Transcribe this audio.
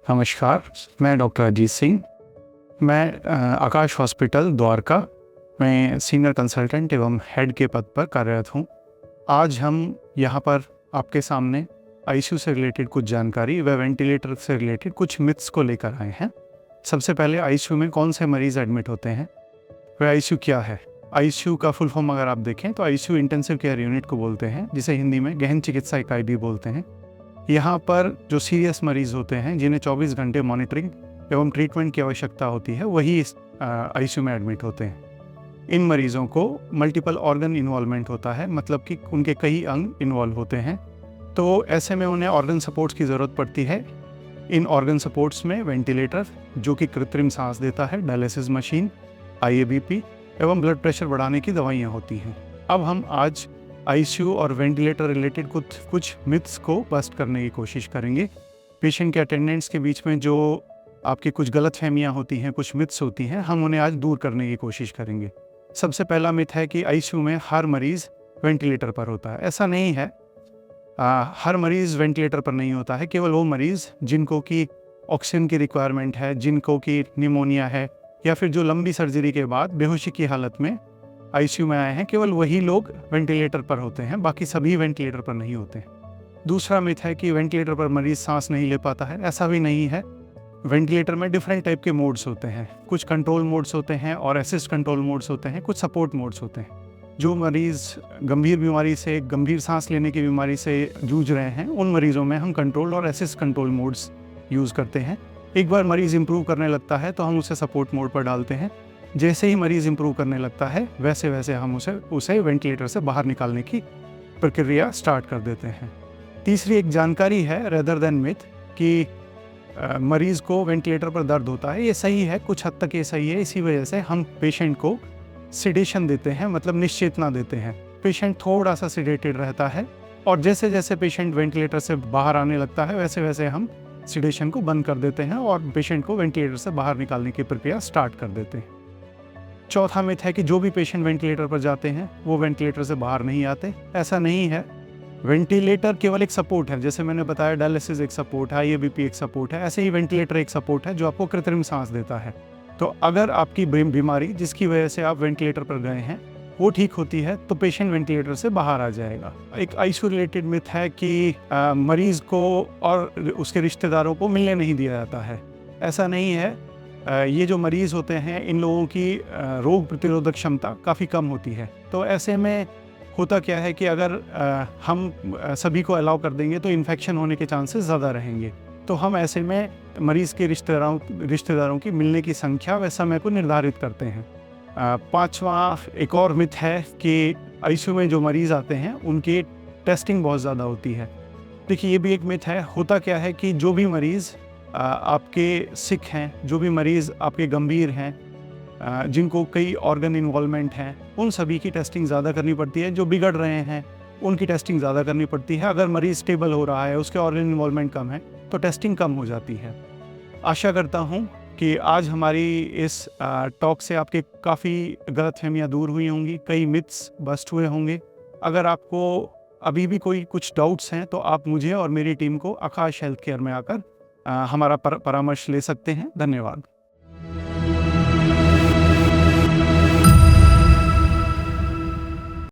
नमस्कार, मैं डॉक्टर अजीत सिंह। मैं आकाश हॉस्पिटल द्वारका में सीनियर कंसल्टेंट एवं हेड के पद पर कार्यरत हूँ। आज हम यहाँ पर आपके सामने आईसीयू से रिलेटेड कुछ जानकारी व वेंटिलेटर से रिलेटेड कुछ मिथ्स को लेकर आए हैं। सबसे पहले आईसीयू में कौन से मरीज़ एडमिट होते हैं, वह आईसीयू क्या है। आईसीयू का फुल फॉर्म अगर आप देखें तो आईसीयू इंटेंसिव केयर यूनिट को बोलते हैं, जिसे हिंदी में गहन चिकित्सा इकाई भी बोलते हैं। यहाँ पर जो सीरियस मरीज़ होते हैं, जिन्हें 24 घंटे मॉनिटरिंग एवं ट्रीटमेंट की आवश्यकता होती है, वही इस आईसीयू में एडमिट होते हैं। इन मरीज़ों को मल्टीपल ऑर्गन इन्वॉल्वमेंट होता है, मतलब कि उनके कई अंग इन्वॉल्व होते हैं, तो ऐसे में उन्हें ऑर्गन सपोर्ट्स की ज़रूरत पड़ती है। इन ऑर्गन सपोर्ट्स में वेंटिलेटर, जो कि कृत्रिम सांस देता है, डायलिसिस मशीन, आईएबीपी एवं ब्लड प्रेशर बढ़ाने की दवाइयाँ होती हैं। अब हम आज आईसीयू और वेंटिलेटर रिलेटेड कुछ मिथ्स को बस्ट करने की कोशिश करेंगे। पेशेंट के अटेंडेंट्स के बीच में जो आपकी कुछ गलतफहमियां होती हैं, कुछ मिथ्स होती हैं, हम उन्हें आज दूर करने की कोशिश करेंगे। सबसे पहला मिथ है कि आईसीयू में हर मरीज़ वेंटिलेटर पर होता है। ऐसा नहीं है। हर मरीज़ वेंटिलेटर पर नहीं होता है। केवल वो मरीज़ जिनको कि ऑक्सीजन की रिक्वायरमेंट है, जिनको कि निमोनिया है, या फिर जो लंबी सर्जरी के बाद बेहोशी की हालत में आईसीयू में आए हैं, केवल वही लोग वेंटिलेटर पर होते हैं, बाकी सभी वेंटिलेटर पर नहीं होते हैं। दूसरा मिथ है कि वेंटिलेटर पर मरीज सांस नहीं ले पाता है। ऐसा भी नहीं है। वेंटिलेटर में डिफरेंट टाइप के मोड्स होते हैं। कुछ कंट्रोल मोड्स होते हैं और असिस्ट कंट्रोल मोड्स होते हैं, कुछ सपोर्ट मोड्स होते हैं। जो मरीज़ गंभीर बीमारी से, गंभीर सांस लेने की बीमारी से जूझ रहे हैं, उन मरीज़ों में हम कंट्रोल और असिस्ट कंट्रोल मोड्स यूज़ करते हैं। एक बार मरीज़ इंप्रूव करने लगता है तो हम उसे सपोर्ट मोड पर डालते हैं। जैसे ही मरीज़ इंप्रूव करने लगता है, वैसे वैसे हम उसे वेंटिलेटर से बाहर निकालने की प्रक्रिया स्टार्ट कर देते हैं। तीसरी एक जानकारी है, रेदर देन मिथ, कि मरीज़ को वेंटिलेटर पर दर्द होता है। ये सही है, कुछ हद तक ये सही है। इसी वजह से हम पेशेंट को सिडेशन देते हैं, मतलब निश्चेतना देते हैं। पेशेंट थोड़ा सा सिडेटेड रहता है और जैसे जैसे पेशेंट वेंटिलेटर से बाहर आने लगता है, वैसे वैसे हम सिडेशन को बंद कर देते हैं और पेशेंट को वेंटिलेटर से बाहर निकालने की प्रक्रिया स्टार्ट कर देते हैं। चौथा मिथ है कि जो भी पेशेंट वेंटिलेटर पर जाते हैं वो वेंटिलेटर से बाहर नहीं आते। ऐसा नहीं है। वेंटिलेटर केवल एक सपोर्ट है। जैसे मैंने बताया, डायलिसिस एक सपोर्ट है, आईएबीपी एक सपोर्ट है, ऐसे ही वेंटिलेटर एक सपोर्ट है जो आपको कृत्रिम सांस देता है। तो अगर आपकी बीमारी जिसकी वजह से आप वेंटिलेटर पर गए हैं वो ठीक होती है, तो पेशेंट वेंटिलेटर से बाहर आ जाएगा। एक आईसीयू रिलेटेड मिथ है कि मरीज़ को और उसके रिश्तेदारों को मिलने नहीं दिया जाता है। ऐसा नहीं है। ये जो मरीज़ होते हैं, इन लोगों की रोग प्रतिरोधक क्षमता काफ़ी कम होती है। तो ऐसे में होता क्या है कि अगर हम सभी को अलाउ कर देंगे तो इन्फेक्शन होने के चांसेस ज़्यादा रहेंगे। तो हम ऐसे में मरीज़ के रिश्तेदारों की मिलने की संख्या व समय को निर्धारित करते हैं। पाँचवा एक और मिथ है कि आईसीयू में जो मरीज़ आते हैं उनकी टेस्टिंग बहुत ज़्यादा होती है। देखिए, ये भी एक मिथ है। होता क्या है कि जो भी मरीज़ आपके सिक हैं, जो भी मरीज़ आपके गंभीर हैं, जिनको कई ऑर्गन इन्वॉल्वमेंट हैं, उन सभी की टेस्टिंग ज़्यादा करनी पड़ती है। जो बिगड़ रहे हैं उनकी टेस्टिंग ज़्यादा करनी पड़ती है। अगर मरीज़ स्टेबल हो रहा है, उसके ऑर्गन इन्वॉल्वमेंट कम है, तो टेस्टिंग कम हो जाती है। आशा करता हूँ कि आज हमारी इस टॉक से आपके काफ़ी गलतफहमियाँ दूर हुई होंगी, कई मिथ्स बस्ट हुए होंगे। अगर आपको अभी भी कुछ डाउट्स हैं तो आप मुझे और मेरी टीम को आकाश हेल्थ केयर में आकर हमारा परामर्श ले सकते हैं। धन्यवाद।